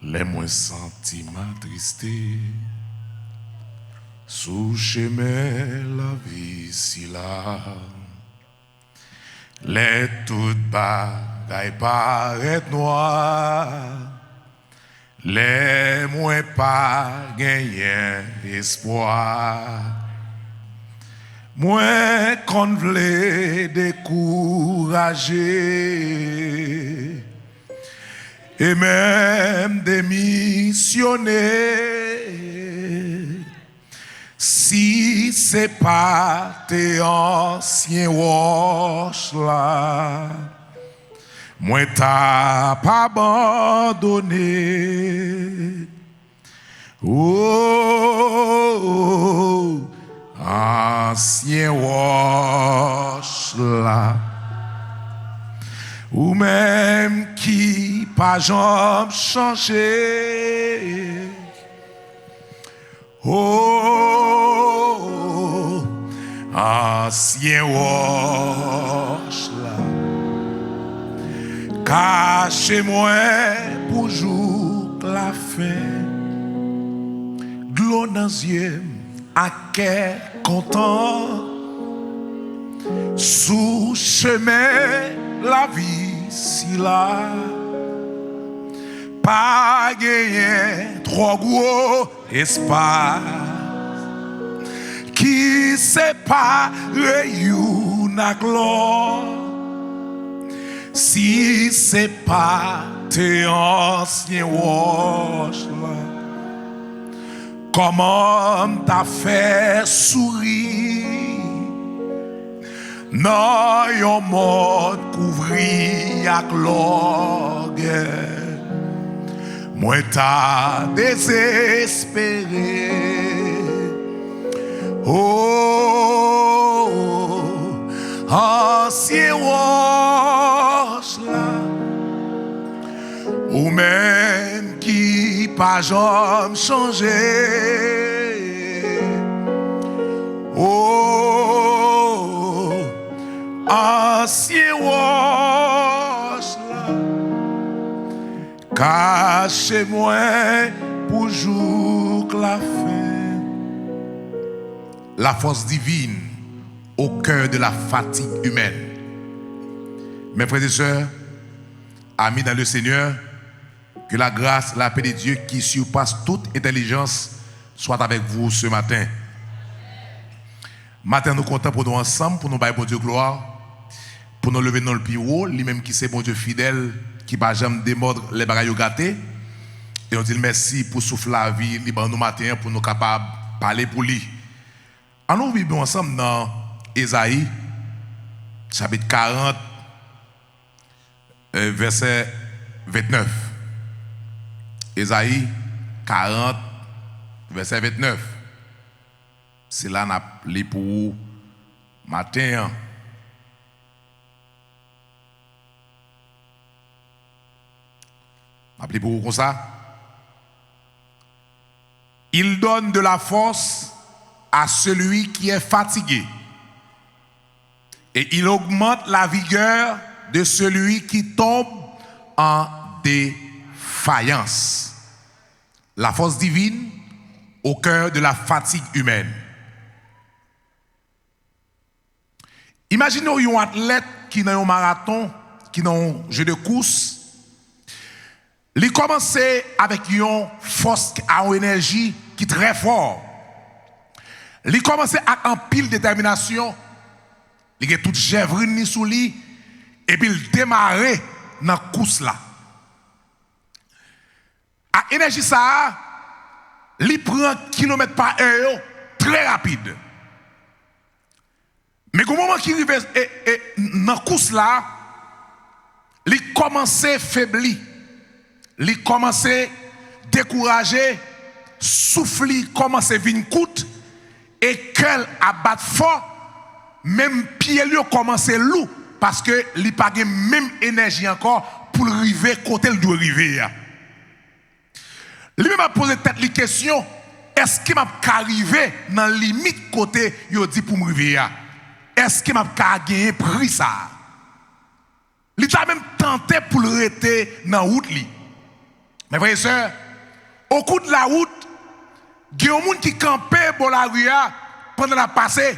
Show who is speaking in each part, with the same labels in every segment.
Speaker 1: Les moins senti ma tristesse sous chemin la vie si là. Les toutes bagailles paraissent noires. Les moins pas gagner espoir. Moins qu'on voulait décourager. Et même démissionner. Si c'est pas tes anciens roches là, moi t'as pas abandonné. Oh, anciens roches là, ou même qui pas jamais changé. Oh, ancien roche là, cachez-moi pour jour la fin. De l'eau dans les yeux, à quel content. Sous chemin la vie si là. Pas gagné trop gros espace qui sépare you na gloire. Si c'est pas tes anciens roches là, comment t'as fait sourire non yon monde couvri ak l'orgue. Moi t'as désespéré. Oh, ancien roche là, ou même qui pas jamais changé. Oh, ancien roche là, cachez-moi pour jour la fin. La force divine au cœur de la fatigue humaine. Mes frères et sœurs, amis dans le Seigneur, que la grâce, la paix de Dieu qui surpasse toute intelligence soit avec vous ce matin. Matin, nous comptons pour nous ensemble, pour nous bailler pour Dieu gloire, pour nous lever dans le bureau, lui-même qui c'est bon Dieu fidèle, qui va jamais démordre les bagailles gâtés. Et on dit merci pour souffler la vie, libre nous matin, pour nous capables de parler pour lui. En nous vivons ensemble dans Ésaïe, chapitre 40, verset 29. Ésaïe 40, verset 29. C'est là qu'on a appelé pour vous matin. Appelez pour vous comme ça. Il donne de la force à celui qui est fatigué. Et il augmente la vigueur de celui qui tombe en défaillance. La force divine au cœur de la fatigue humaine. Imaginez un athlète qui dans un marathon, qui dans un jeu de course. Il commence avec une force à une énergie qui est très forte. Il commence avec un pile de détermination. Il a toute chèvrine sous lui. Et puis il démarre dans la course là. À l'énergie ça, il prend kilomètre par heure très rapide. Mais au moment qu'il arrive dans la course là, il commence à faiblir. Il commence à décourager, souffler, commence à venir coûte, et qu'elle abat fort, même pied lui commence à loup, parce que il n'a pas même énergie encore pour arriver côté il doit arriver. Lui-même a posé tête la question, est-ce qu'il m'a arrivé dans la limite côté il dit pour m'arriver? Est-ce qu'il m'a gagné prix ça? Il a même tenté pour le rester dans la route. Mes frères et sœurs, au cours de la route, il y a des gens qui campaient pour la rue pendant la passée,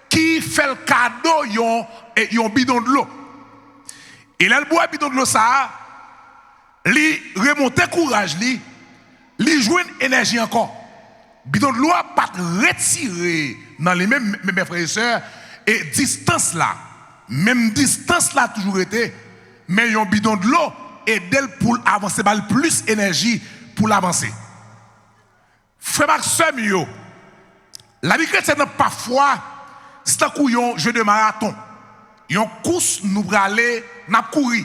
Speaker 1: qui fait le cadeau, ils ont bidon de l'eau. Et là, le bois bidon de l'eau, ça, il remonte courage, il joue une énergie encore. Bidon de l'eau n'a pas retiré dans les mêmes, mes frères et sœurs, et distance là, même distance là toujours été, mais un bidon de l'eau aide pour avancer, plus d'énergie pour l'avancer. Frère Maxime, la vie chrétienne parfois, c'est un coup un jeu de marathon. Une course, nous allons aller, nous courir.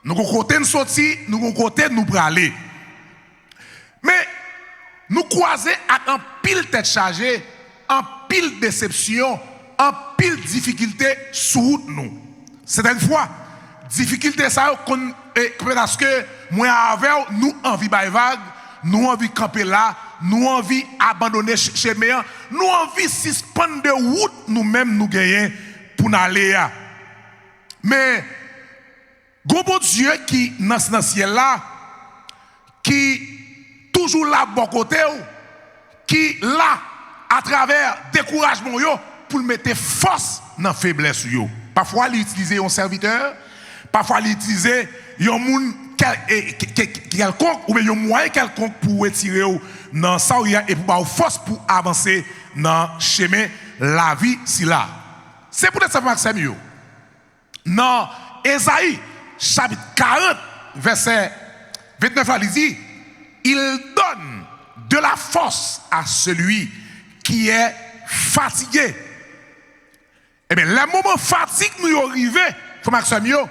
Speaker 1: Nous allons côté nous sortir, nous allons côté nous aller. Mais nous croisons avec un pile tête chargée, un pile déception, un pile difficulté sous nous. Certaines fois, difficulté ça parce que moi avec nous envie de vague, nous envie camper là, nous envie abandonner chez méant, nous envie suspendre de route nous-mêmes nous gagner pour aller là. Mais bon Dieu qui dans ce ciel là, qui toujours là bon côté, qui là à travers découragement yo pour mettre force dans faiblesse yo. Parfois il utiliser un serviteur, parfois il utiliser un monde quelconque ou bien un moyen quelconque pour retirer dans ça et pour avoir force pour avancer dans le chemin la vie si là. C'est pour ça Maxime yo. Dans Ésaïe chapitre 40 verset 29 il dit il donne de la force à celui qui est fatigué. Eh bien, le moment fatigue nous arrivé, faut Maxime yo.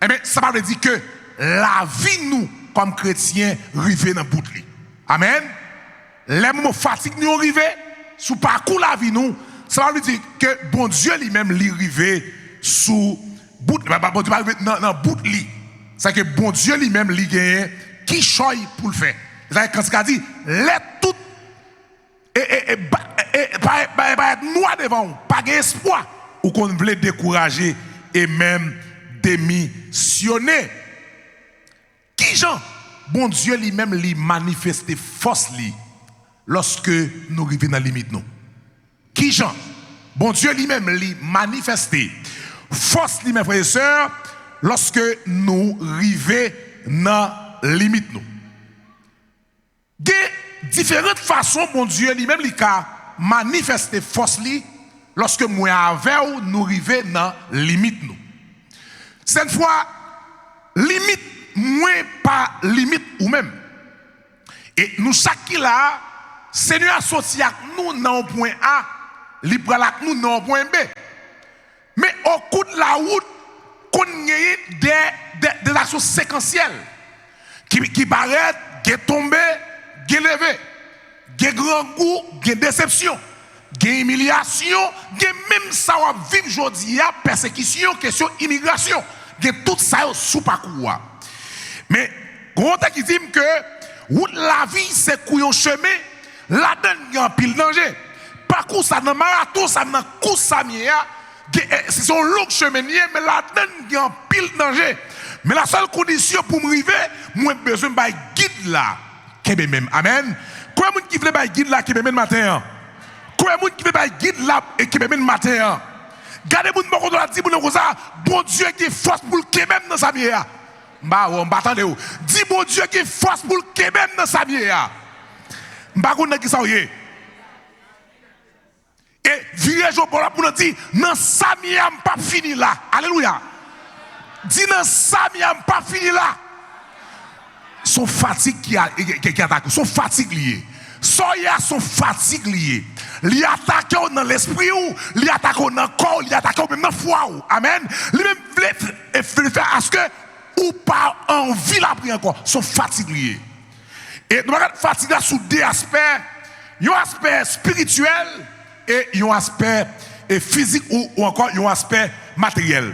Speaker 1: Eh bien, ça veut dire que la vie nous comme chrétiens arrivé dans bout de lui. Amen. Les moments fatigue nous arrivé sous parcours la vie nous, ça veut dire que bon Dieu lui-même lui arrivé sous bout dans bout de lui. C'est que bon Dieu lui-même lui gagne qui choisit pour le faire. C'est quand il dit les tout pas noir devant vous, pas d'espoir ou qu'on voulait décourager et même démissionner. Qui Jean bon Dieu lui-même lui manifeste force lui lorsque nous arrivons dans la limite nous. Qui Jean bon Dieu lui-même lui manifeste force lui mes frères et sœurs lorsque nous arrivons dans la limite nous. De différentes façons bon Dieu lui-même lui a manifesté force lui lorsque moi avec nous arrivons dans la limite nous. Cette fois limite moins pas limite ou même. Et nous chaque qui là, Seigneur associé avec nous dans le point A, libre avec nous dans le point B. Mais au cours de la route, qu'on a des actions séquentielles qui paraissent, qui tombent, qui levées, qui grand goût, qui déception, qui humiliation, qui même ça va vivre aujourd'hui, persécution, question immigration, qui tout ça sous parcours. Mais, gros qui dit que la vie c'est couillon chemin, la donne il y a un pile danger. Parcours ça dans marathon, ça dans course ça c'est son long chemin, mais la donne il y a un pile danger. Mais la seule condition pour me arriver, moi j'ai besoin d'un guide là, qui est même. Amen. Combien de gens qui veulent un guide là qui est même matin? Combien de gens qui veulent un guide là et qui est même matin? Gardez-vous de mon côté, bon Dieu qui est force pour le qui même dans sa vie. Attendez, dis bon Dieu qui est force pour le qui même dans sa vie. Qui ça y est. Et virez pour la pour nous dire, non, ça m'y pas fini là. Alléluia. Dis non, ça m'y pas fini là. Son fatigue qui attaque, son fatigue liée. Soya son fatigue liée. Li attaque dans l'esprit ou, li attaque dans le corps, li attaque même dans le foie. Amen. Lui même veut faire à ce que ou pas envie la prière encore, son fatigue liée. Et nous regardons fatigue sous deux aspects. Il y a un aspect spirituel et il y a un aspect physique ou encore il y a un aspect matériel.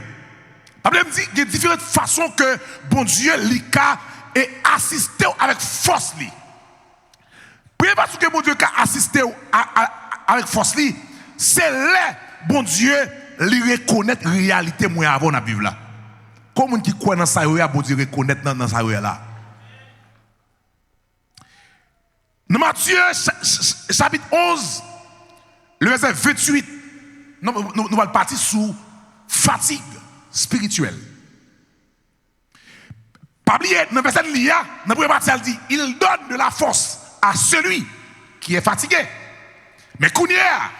Speaker 1: La Bible dit qu'il y a différentes façons que bon Dieu l'a et assisté avec force. Première façon que bon Dieu a assisté avec force, c'est là bon Dieu lui reconnaître la réalité moi avant dans la Bible là. Comme on qui croit dans ça, bon Dieu reconnaître dans ça là. Dans Matthieu chapitre 11, le verset 28, nous allons partir sous fatigue spirituelle. Pas oublier, dans le verset de l'IA, dans la première partie, elle dit, il donne de la force à celui qui est fatigué. Mais Kounia,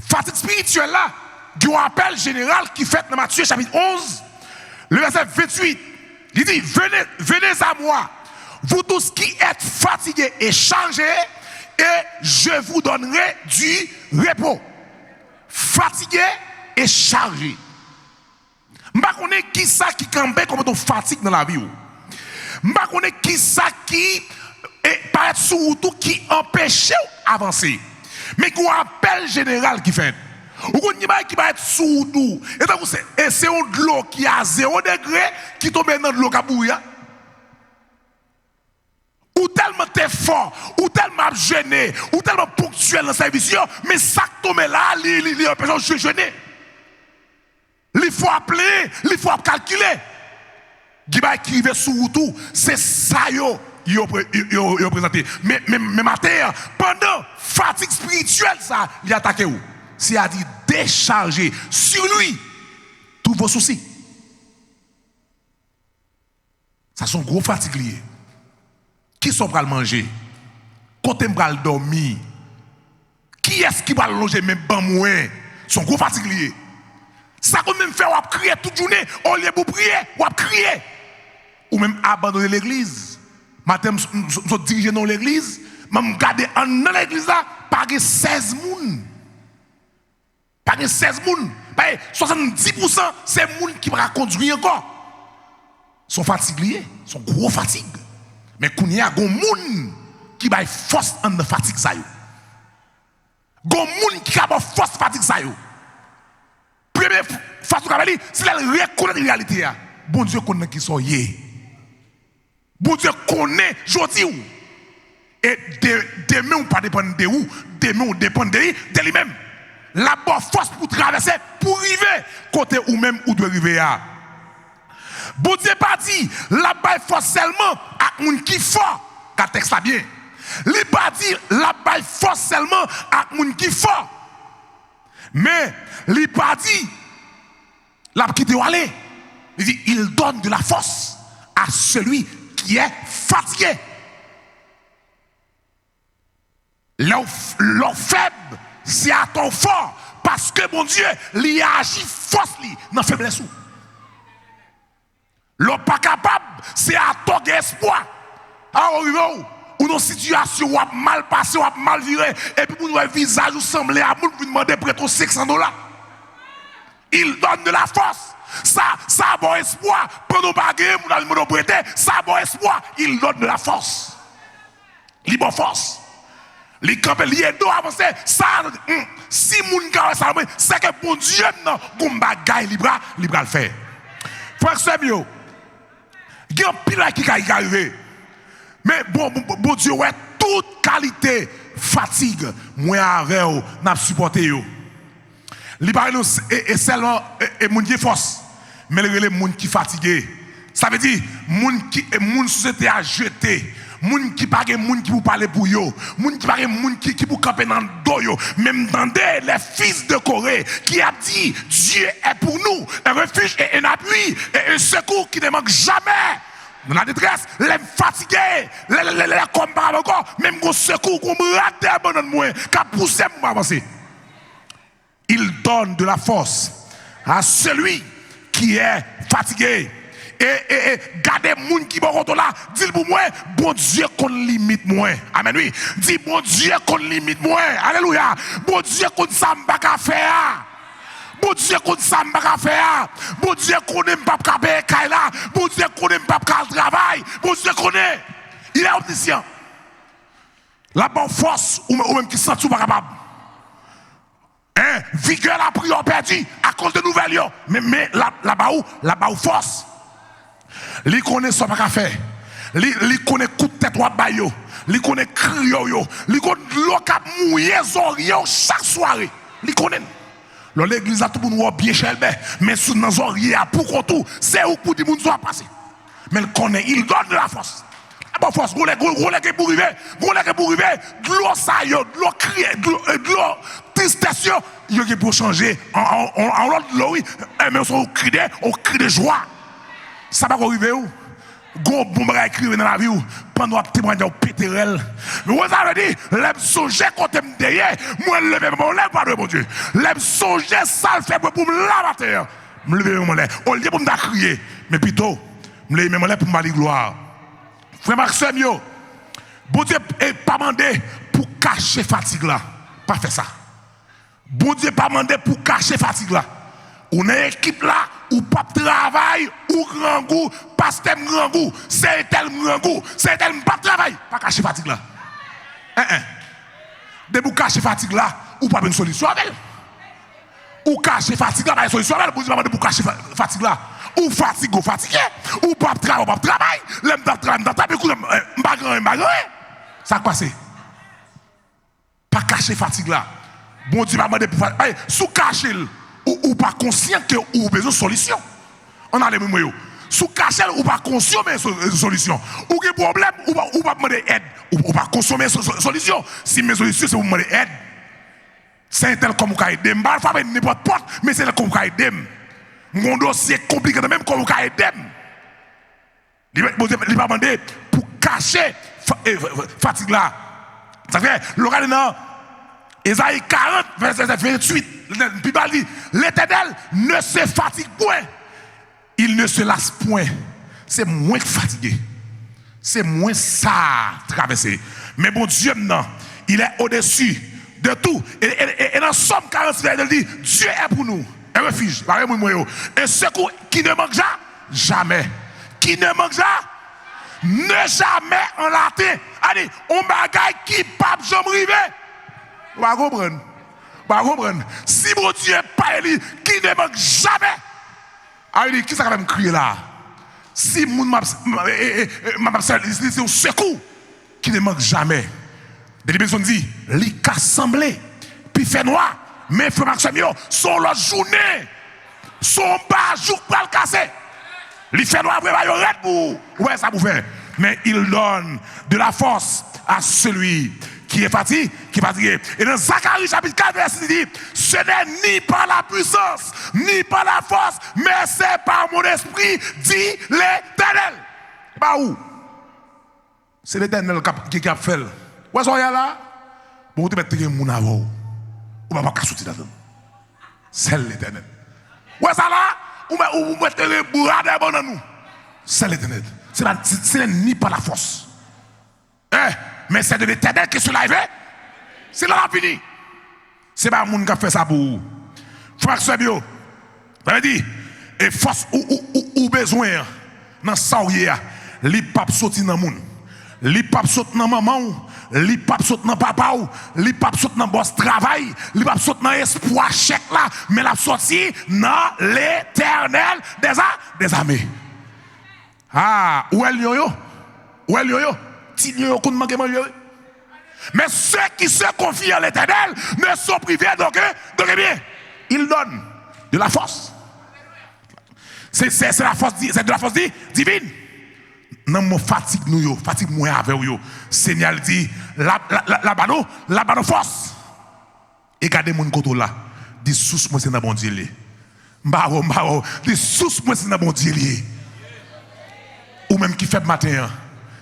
Speaker 1: fatigue spirituelle là, il y a un appel général qui fait dans Matthieu chapitre 11, le verset 28. Il dit, venez à moi, vous tous qui êtes fatigués et chargés, et je vous donnerai du repos. Fatigué et chargé. Je ne sais pas qui ça qui campe comme ton fatigue dans la vie. Je ne sais pas qui ça qui paraît sur tout qui empêche d'avancer. Mais il y a un appel général qui fait. Ou qui va être sous tout. Et c'est de l'eau qui a 0 degré qui tombe dans de l'eau qui bouillir. Ou tellement t'es fort, ou tellement gêné, ou tellement ponctuel dans le service, mais ça qui tombe là, il empêche de jeûner. Il faut appeler, il faut calculer. Qui va écrire sous tout, c'est ça yo présenté. Mais matin, pendant fatigue spirituelle, ça, il a attaqué où? C'est à dire décharger sur lui tous vos soucis. Ça sont gros fatigues. Qui sont pour le manger? Côté pour le dormir? Qui est-ce qui va le loger même ban moins? Sont gros fatigues. Ça qu'on même fait ou crier toute journée, au lieu de prier, ou crier. Ou même abandonner l'église. Matin, je dirige dans l'église, je regarde dans l'église là, pas 16 personnes. Pas 16 personnes. 70% c'est les gens qui vont conduire encore. Sont fatigués, sont gros fatigues. Mais quand il y a des gens qui ont force en fatigue. Des gens qui ont force fatigue. Première façon de dire, c'est la reconnaître la réalité. Bon Dieu connaît qui sont yé. Bon Dieu connaît aujourd'hui où. Et demain, on ne pas dépendre de où. Demain, on dépend de lui-même. La bonne force pour traverser, pour arriver côté où même où doit arriver. Bon Dieu pas dit, la baille force seulement à moun qui fort. Car texte là bien. Il pas dit, la baille force seulement à moun qui fort. Mais, il pas dit, la qui doit aller. Il dit, il donne de la force à celui qui est fatigué. L'homme faible, c'est à ton fort. Parce que mon Dieu, il agit force dans la faiblesse. L'homme pas capable, c'est à ton espoir. Ou dans situation où mal passé, ou mal viré, et puis pour nous visage ou sembler à vous demander prêter $600. Il donne de la force. Ça a bon espoir. Pour nous baguer, nous prêter, ça a bon espoir. Il donne de la force. Il bonne force. Les camps, les dos avancés, ça, si moun ka ça, c'est que bon Dieu, non, comme bagaille, il va le faire. Frère Semio, il y a un pile qui arrive. Mais bon Dieu, ouais, toute qualité, fatigue, moi avec vous, n'a supporté yo. Li parle nous et seulement et moun qui force, mais les moun qui fatigué. Ça veut dire moun société a jeté. Moun qui pas moun qui vous parler pour yo, moun qui pas moun qui vous camper dans dos yo, même dans les fils de Corée qui a dit Dieu est pour nous un refuge et un appui et un secours qui ne manque jamais. Dans la détresse, les fatigués, les combats encore, même qu'on secours, qu'on me rate abandonne moi, qu'à pousser moi avancer. Il donne de la force à celui qui est fatigué. Et gardez moun qui bon là, dis pour moi, bon Dieu qu'on limite moi. Amen oui. Dis bon Dieu qu'on limite moi. Alléluia. Bon Dieu qu'on ça m'pa faire. Bon Dieu qu'on ça m'pa faire. Bon Dieu qu'on n'aime pas payer là. Bon Dieu qu'on n'aime pas travail. Bon Dieu qu'on est. Il est omniscient. La bonne force ou même qui sent tout pas capable. Hein, vigueur la prière perdue à cause de nouvelles. Mais là-bas où force. Li connaît ça pas faire. Li connaît coup de tête ou bayo. Li connaît crio yo. Li connaît l'eau cap mouiller zorien chaque soirée. Li connaît. L'église a tout le monde bien cher mais sous dans zorien pour tout, c'est où pour dire moun soit passé. Mais il connaît, il donne de la force. Bon force, gros les pour arriver, de l'eau ça yo, de l'eau crier, de l'eau tristesse yo qui pour changer en l'autre de l'eau oui, mais on crie de joie. Ça va arriver où? Gros bombe à écrire dans la vie pendant que témoignage au péterel. Mais vous avez dit, l'aime songer quand t'es derrière, moi lever mon lèvre pas de mon Dieu. L'aime songer ça le fait pour me laver la terre. Me lever mon lèvre. Au lieu pour me crier, mais plutôt me lever mon lèvre pour me gloire. Frère Maxime, bon Dieu n'est pas demandé pour cacher fatigue là. Pas faire ça. Bon Dieu n'est pas demandé pour cacher fatigue là. On a une équipe là, ou pas travail, ou grand goût, pasteur grand goût, c'est tel grand goût, c'est tel pas travail. Pas cacher fatigue là. De vous cacher fatigue là, ou pas une solution avec. Ou cacher fatigue là, pas une solution avec. Bon Dieu n'est pas demandé pour cacher fatigue là. Ou fatigué, ou pas travail, l'aime ça passe. Pas cacher fatigue là. Bon Dieu va demander pour faire. Sous cacher, ou pas conscient que ou besoin de solution. On a les mêmes. Sous cacher, ou pas conscient de solution. Ou des problèmes, ou pas demander aide. Ou pas consommer solution. Si mes solutions, c'est vous demander aide. C'est un tel comme vous aidez. Je ne vais pas faire n'importe quoi, mais c'est comme vous aidez. Mon dossier est compliqué, même comme vous aidez. Il va demander pour cacher fatigue là. Ça fait, l'oral dans Ésaïe 40, verset 28, puis il dit, l'Éternel ne se fatigue point, il ne se lasse point. C'est moins fatigué. C'est moins ça traverser. Mais bon Dieu, non, il est au-dessus de tout. Et dans Somme 46, il dit, Dieu est pour nous un refuge, un secours qui ne manque jamais. Qui ne manque ne jamais en latin. Allez, on bagaille qui pape jamais rivé. Vous comprenez? Si mon Dieu n'est pas élu, qui ne manque jamais. Allez, qui ça va me crier là? Si mon m'a c'est un secours qui ne manque jamais. Des personnes disent, les cas semblés, puis fait noir, mais frère Maxime, sont la journée, sont bas, jour pour le casser. Les fait noir, ouais, ça vous fait. Mais il donne de la force à celui qui est fatigué, Et dans Zacharie chapitre 4, verset 6, il dit, ce n'est ni par la puissance, ni par la force, mais c'est par mon esprit, dit l'Éternel. Bah où? C'est l'Éternel qui a fait. Où est-ce qu'il y a là? Bon, vous mettez mon avant. Ou pas qu'à sortir là-dedans. C'est l'Éternel. Où est-ce là? Ou mettez les bourrades dans nous. C'est l'Éternel. Ce n'est ni par la force. Mais c'est de l'Éternel qui se lève. C'est là la fini. C'est pas moun qui a fait ça pour vous. Frère Sebio, ça veut dire, et force ou besoin dans ça ou yé, li pap sorti dans moun. Li pap sorti dans maman ou, li pap sorti dans papa ou, li pap sorti dans boss travail, li pap sorti dans espoir chèque là, mais la sorti dans l'Éternel des armées. Ah, où est le yo-yo? Où est le yo-yo? Ti yo qu'on manque manger. Mais ceux qui se confient à l'Éternel ne sont privés donc bien. Il donne de la force. C'est la force, c'est de la force divine. Non, mon fatigue nous yo, fatigue moi avec yo. Seigneur dit la force. Et gardez mon côté là. Dit sous moi c'est dans bon Dieu li. Mbaro, dit sous moi c'est dans bon Dieu li. Ou même qui fait matin.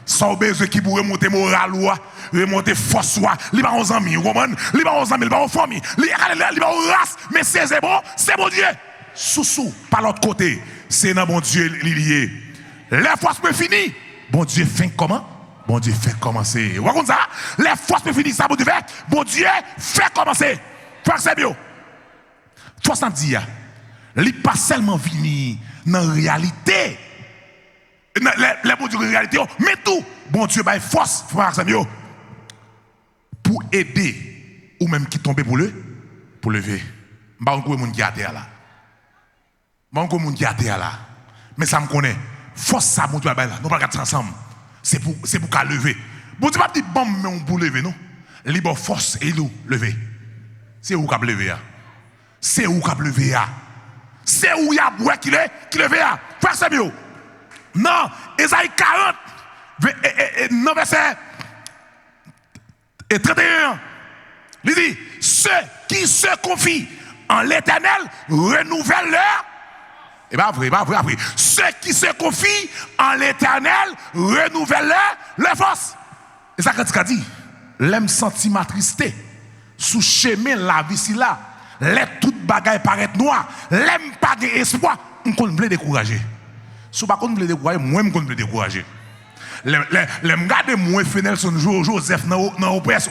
Speaker 1: Sans besoin qui pour remonter moral ou remonter force ou li ba on ami, li ba on ami, li ba on famille, li ba on race, mais c'est bon Dieu. Sous par l'autre côté, c'est dans bon Dieu lié. Les forces me fini. Bon Dieu fait comment? Bon Dieu fait commencer. Vous comprenez ça? Les forces me fini ça bon Dieu fait. Bon Dieu fait commencer. Frère Sebio. Force en dire, li pas seulement vini dans réalité. Les bon Dieu de réalité, mais tout, bon Dieu, bah, force, frère Samuel, pour aider, ou même qui tombe pour lever. Bah, on connaît mon qui a terre là. Bah, on connaît mon qui a terre là. Mais ça me connaît. Force ça, bon Dieu, bah, là. Nous pas regarder ensemble. C'est pour qu'à lever. Bon Dieu, pas dit bon, mais on pour lever, non? Libre force et nous lever. C'est où qu'a lever, c'est où qu'a lever, c'est où il y a bois qui lever, frère Samuel. Non, Ésaïe 40, Dans verset 31, il dit, ceux qui se confient en l'Éternel renouvellent leur. Et bien vrai. Ceux qui se confient en l'Éternel renouvellent leur force. Et ça quand dit, l'aime senti ma tristesse sous chemin la vie si là, les toutes bagailles paraît noires, l'aime pas d'espoir, on peut décourager. Si pas qu'on veut décourager, moi je peux décourager. Les regarder moi Nelson Joseph dans presse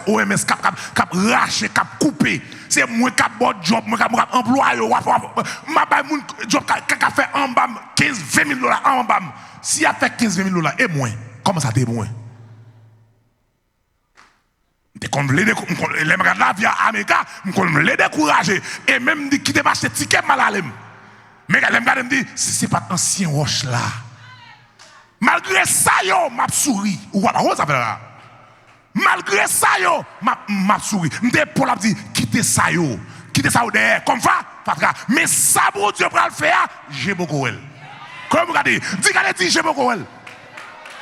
Speaker 1: OMS cap racher cap couper c'est moi cap bon job moi cap employé m'a ba moun job ka fait en bas 15 20 000 $ en bas si a fait 15 20 000 $ et moins comment ça t'es moins de qu'on veut les regarder la vie à Amérique on les décourager et même dit quitter acheter ticket mal à l'aime mais les regarder me dit c'est pas ancien roche là. Malgré ça, yo, m'a souri. Ou voilà, ça fait là. Malgré ça, yo, m'a souri. M'dé pour la dire, quittez ça, yo. Quittez ça, derrière. Comme ça, mais ça, bon Dieu, pour le faire, j'ai beaucoup elle. Comme vous regardez, dis, j'ai beaucoup elle.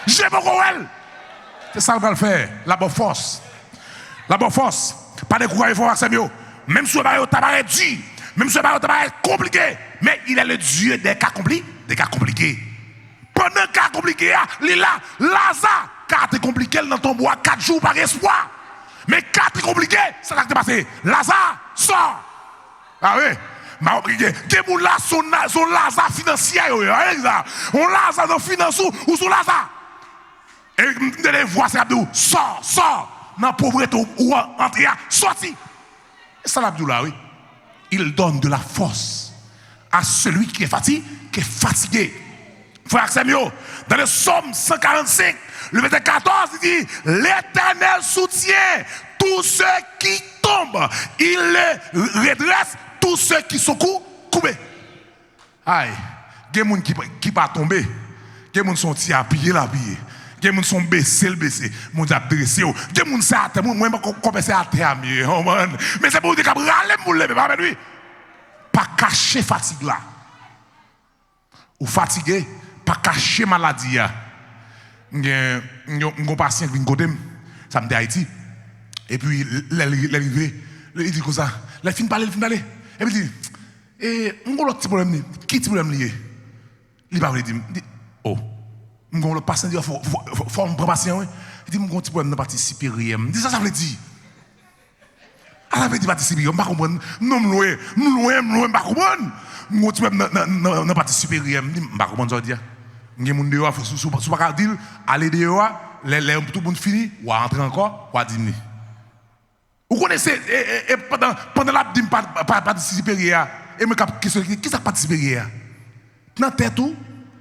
Speaker 1: J'ai beaucoup elle. C'est ça, qu'on va le faire. La bonne force. La bonne force. Pas de courage, il faut voir ça, yo. Même si vous avez un dur, même si vous avez un compliqué, mais il est le Dieu des cas compliqués. Pendant cas compliqué, il est là, Lazare, cas compliqué dans ton bois, 4 jours par espoir. Mais 4 compliqué, ça va te passer. Lazare, sort. Ah oui, m'a oublié. Des gens là, son Lazare financier, on Lazare dans finance ou son Lazare. Et de les voir, c'est Abdou, sort, dans la pauvreté ou entrer, sorti. Et ça, Abdou là, oui. Il donne de la force à celui qui est fatigué. Frère Samuel, dans le psaume 145, le verset 14, il dit, l'Éternel soutient tous ceux qui tombent, il les redresse tous ceux qui sont coupés. Aïe, il y a des gens qui ne pas tomber, il y a des gens qui sont appuyés, il y a des gens qui sont baissés, il y a des gens qui sont dressés, il y a des gens qui sont à terre, moi je suis à terre, mais c'est pour dire qu'il y a des gens qui pas cacher fatigue là. Ou fatigué, pas cacher maladie. Un patient qui vient côté, ça me dit Haïti. Et puis, l'arrivée, il dit comme ça, il fin parler. Et puis il dit, on a l'autre petit problème, qui petit problème lié? Il va dire, oh, on a le patient, il faut me prendre patient. Il dit, on a un petit problème dans la partie supérieure. Il dit, ça veut dire. Ah, ça veut dire partie supérieure, je ne comprends pas. Non, je ne comprends pas. Mon petit problème dans la partie supérieure, je ne comprends pas ce que dire. Il y a des gens dehors, si vous ne pouvez pas dire, aller dehors, tout le monde fini, ou entrer encore, ou dîner. Vous connaissez, pendant la partie supérieure, et me question, qui est la partie supérieure? Dans la tête,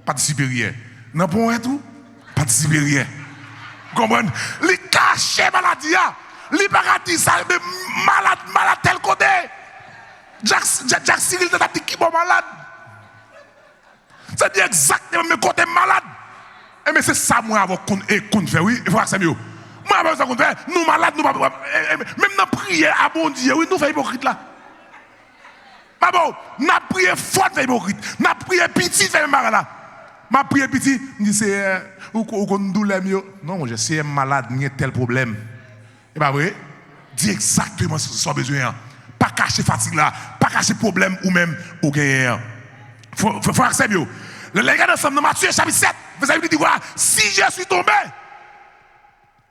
Speaker 1: partie supérieure. Dans le point, partie supérieure. Vous comprenez? Les cachets maladie, les paradis, ça, malade tel côté. Jack Cyril t'a dit qui est malade. Ça dit exactement mes côtés malade. Et mais c'est ça moi avoir qu'on fait oui, il faut que ça mieux. Moi avec ça qu'on fait, nous malades nous pas même dans prière à bon Dieu, oui, nous fait hypocrite là. Pas bon, n'a prié fort fait hypocrite. N'a prié petit fait malade là. Ma prié petit, dit c'est ou qu'on douleur mieux. Non, je suis malade, il y a tel problème. Et pas vrai? Dis exactement ce que tu as besoin. Pas cacher fatigue là, pas cacher problème ou même au gain. Faut accepter mieux. Le gars dans Matthieu chapitre 7, vous avez dit voilà, si je suis tombé,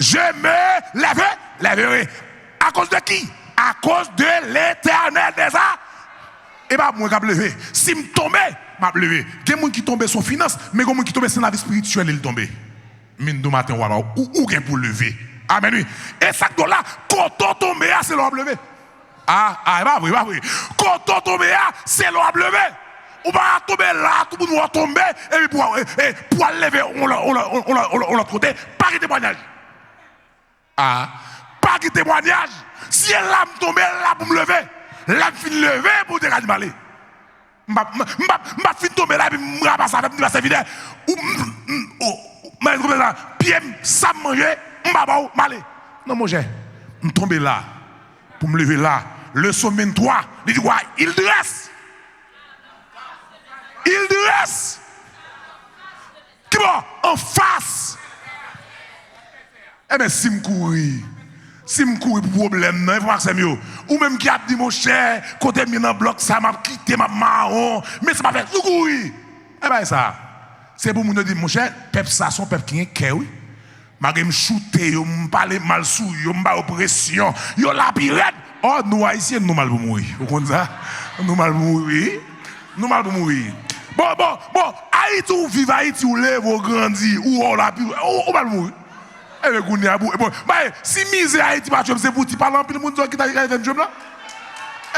Speaker 1: je me lèverai. À cause de qui? À cause de l'Éternel des arts. Et bien, moi, je vais me lever. Si je tombe, je vais me lever. Il y a des gens qui tombent sur finance, mais il y a des gens qui tombent sur la vie spirituelle, ils tombent. Mine de matin, voilà, ou pour lever. Amen, oui. Et ça, là, quand on tombe, c'est l'homme lever. Ah, oui. Quand on tombe, c'est l'homme lever. On va tomber là, tout le monde va tomber, et puis pour lever, on l'a côté, pas de témoignage. Pas de témoignage. Si elle l'a tombé là pour me lever, là je vais lever pour te ranimaler. Je vais tomber là, puis je vais passer avec la serviteur. Puis ça me manger, je vais m'aller. Non, mon cher, je tombe là, pour me lever là. Le sommet de toi, il dit quoi? Il dresse. Qui bon, en face. Eh bien, si je courir. Si je cours pour problème, non, il faut que c'est mieux. Ou même qui a dit, mon cher, côté de dans le bloc, ça m'a quitté, m'a marron, mais ça m'a fait tout courir. Eh bien, ça, c'est pour nous dire, mon cher, peuple ça, son peuple qui est cœur, oui. Je vais me shooter, je vais me parler mal sous, je vais me faire oppression, je vais la pirate. Oh, nous, Haïtiens, nous mal pour mourir. Vous comprenez ça? Nous mal pour mourir. Nous mal pour mourir. Bon, Haïti, ou vive Haïti, ou lève, ou grandit, ou la pirate, ou mal pour mourir. Si mise Haïti pas job, c'est pour tu parles en pile monde qui t'a fait job là.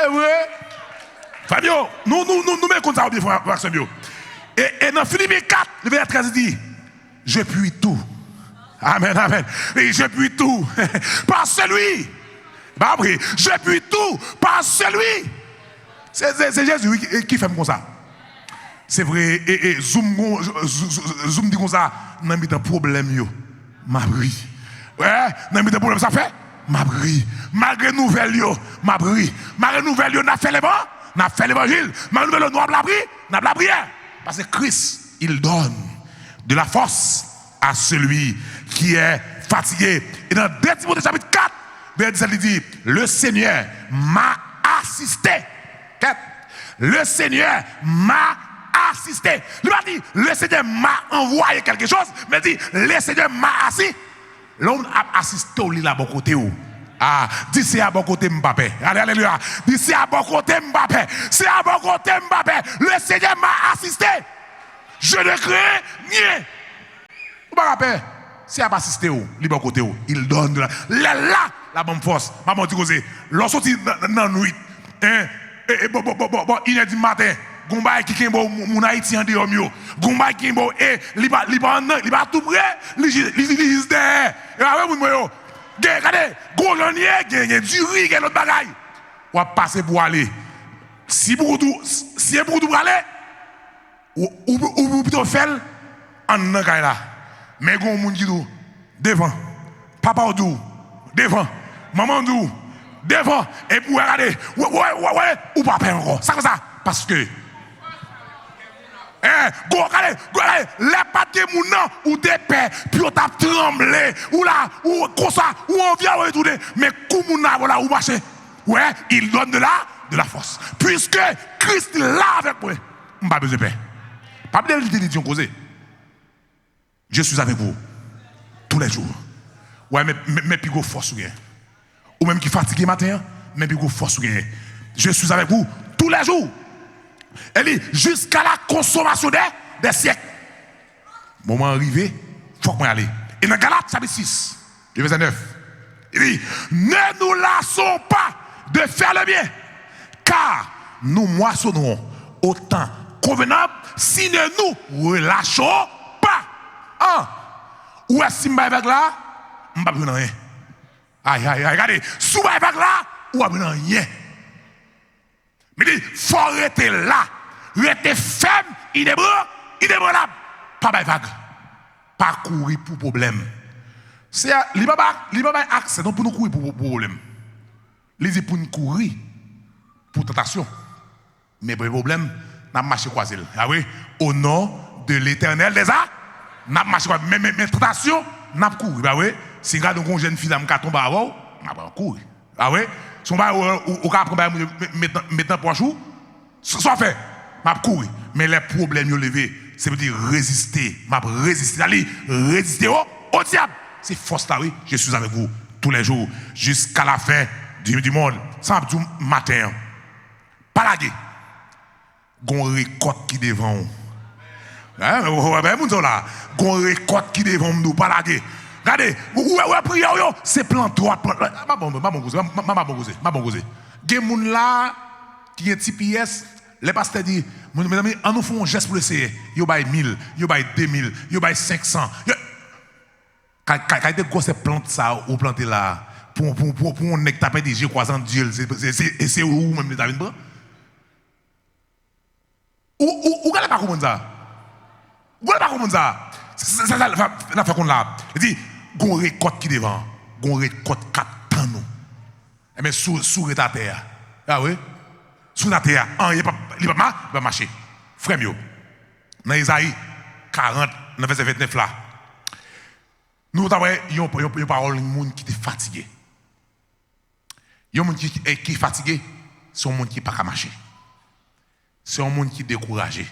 Speaker 1: Eh ouais. Fabio, nous mettons comme ça au bien Fabio. Et dans Philippiens 4, le verset 13 dit je puis tout. Amen, amen. Et je puis tout par celui. Bah oui, je puis tout par celui. C'est Jésus qui fait comme ça. C'est vrai et zoom dit comme ça, n'a mis un problème yo. Ma brie. Ouais, n'a mis de problème ça fait? Ma brie. Malgré nouvelle yo, ma brie. Malgré nouvelle yo, n'a fait l'évangile. Malgré nouvelle yo, n'a la prière. Parce que Christ, il donne de la force à celui qui est fatigué. Et dans 2 Timothée chapitre 4, verset 17, il dit, le Seigneur m'a assisté. Le Seigneur m'a assisté. Il m'a dit, le Seigneur m'a envoyé quelque chose, mais il dit, le Seigneur m'a assis. L'homme a assisté au lit à bon côté. Ah, dis c'est à bon côté Mbappé. Alléluia. Dis c'est à bon côté Mbappé. C'est à bon côté Mbappé. Le Seigneur m'a assisté. Je ne crains rien. Vous me rappelez, c'est à assister au lit bon côté. Il donne de la bonne force. Maman dit que lorsqu'on dit dans la nuit, il est du matin. Goumba qui est bon, mon Haïtien de Romeo. Goumba qui est bon, et il va tout près, il dit derrière. Et après, vous regardez, gros grenier, il y a du riz, il y a l'autre bagaille. On va passer pour aller. Si vous pour aller, ou plutôt faire, en nan là. Mais gon moun qui dit devant. Papa dou, devant. Maman dou, devant. Et pour regarder, ouais, ou pas encore. Ça comme ça. Parce que les pattes de moun nan ou des pères puis on t'a tremblé ou là ou comme ça ou on vient retourner mais kou moun nan voilà ou marcher ouais il donne de la force puisque Christ est là avec moi on pas besoin de paix pas besoin de dire causer je suis avec vous tous les jours ouais mais puis go force ou même qui fatigué matin mais puis go force je suis avec vous tous les jours. Elle dit jusqu'à la consommation des siècles. Moment arrivé, il faut qu'on y aille. Et dans Galates chapitre 6, verset 9, il dit ne nous lassons pas de faire le bien, car nous moissonnons au temps convenable si ne nous relâchons pas. Où est-ce que je vais avec là? Je ne vais pas rien. Aïe, regardez, si je vais avec là, ou je ne vais rien. Mais il faut rester là, rester ferme, inébranlable, pas de vague, pas courir pour problème. C'est accès pour nous courir pour problème. Il dit pour nous courir pour tentation. Mais pour le problème, nous avons marché croisé. Ah oui, au nom de l'Éternel des arts, nous avons marché croisé. Mais tentation, nous avons couru. Ah oui, si regarde une jeune fille qui tombe à l'eau, nous avons couru. Ah oui. Son bail au cap mettre en poche soit fait m'a courir mais les problèmes yo levé c'est pour dire résister m'a résister aller résister au diable c'est force là oui je suis avec vous tous les jours jusqu'à la fin du monde sans tout matin pas laguer gon récolte qui devant hein mon là gon récolte qui devant nous pas laguer. Regardez, ouais, prière, c'est plan droit, plan. Ma bon gosé. Gen moun là, qui est TPS, les pasteurs disent, mes amis, on nous fait un geste pour essayer. Yo bay 1000, yo bay 2000, yo bay 500. Quand des grosses plantes ça, ou planter là, pour on n'est pas des yeux croisant Dieu, c'est où même les amis de bras? Ou regardez pas comment ça? Ou regardez pas comment ça? C'est ça la fait qu'on l'a. Il dit, gon récolte qui devant, gon récolte 4 ans nous. Mais sous la terre. Ah oui? Sous la terre, il va marcher. Frère, dans Isaïe 40, le verset 29 là. Nous avons une parole de monde qui est fatigué. Il y a un monde qui est fatigué, c'est un monde qui n'est pas qu'à marcher. C'est un monde qui est découragé.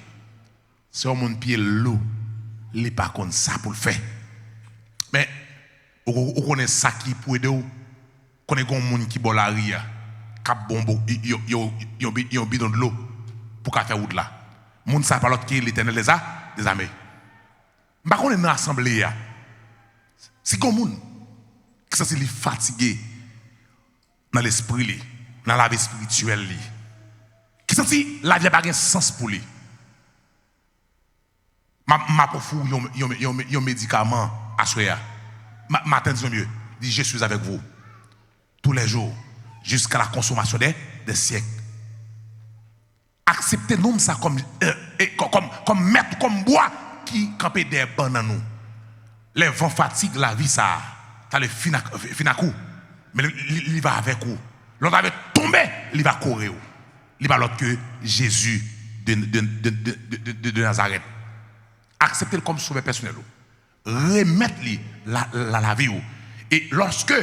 Speaker 1: C'est un monde qui est lourd. Il n'est pas comme ça pour le faire. Mais, on connaît ça qui pour aider. On connaît un monde qui est bon la ria. Il y a un bidon de l'eau pour faire route là. Le monde ça par l'autre qui est l'éternel des armées. Je ne sais pas si on est dans l'assemblée. C'est comme monde qui est fatigué dans l'esprit, dans la vie spirituelle. Qui senti la vie n'a pas de sens pour lui. Ma pour fou, un médicament à soya. Matin, disons mieux, dit je suis avec vous tous les jours jusqu'à la consommation des siècles. Acceptez nous ça comme maître, comme bois qui campait des bancs dans nous. Les vents fatiguent la vie, ça. T'as le finakou. Mais il va avec vous. L'autre avait tombé, il va courir. Il va l'autre que Jésus de Nazareth. Acceptez-le comme sauveur personnel. Remettre-lui la vie. Et lorsque,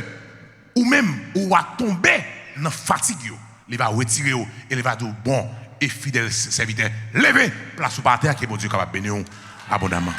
Speaker 1: ou même, ou a tombé dans la fatigue, il va retirer et il va dire bon et fidèle serviteur. Levez, place ou par terre, que bon Dieu capable de bénir abondamment.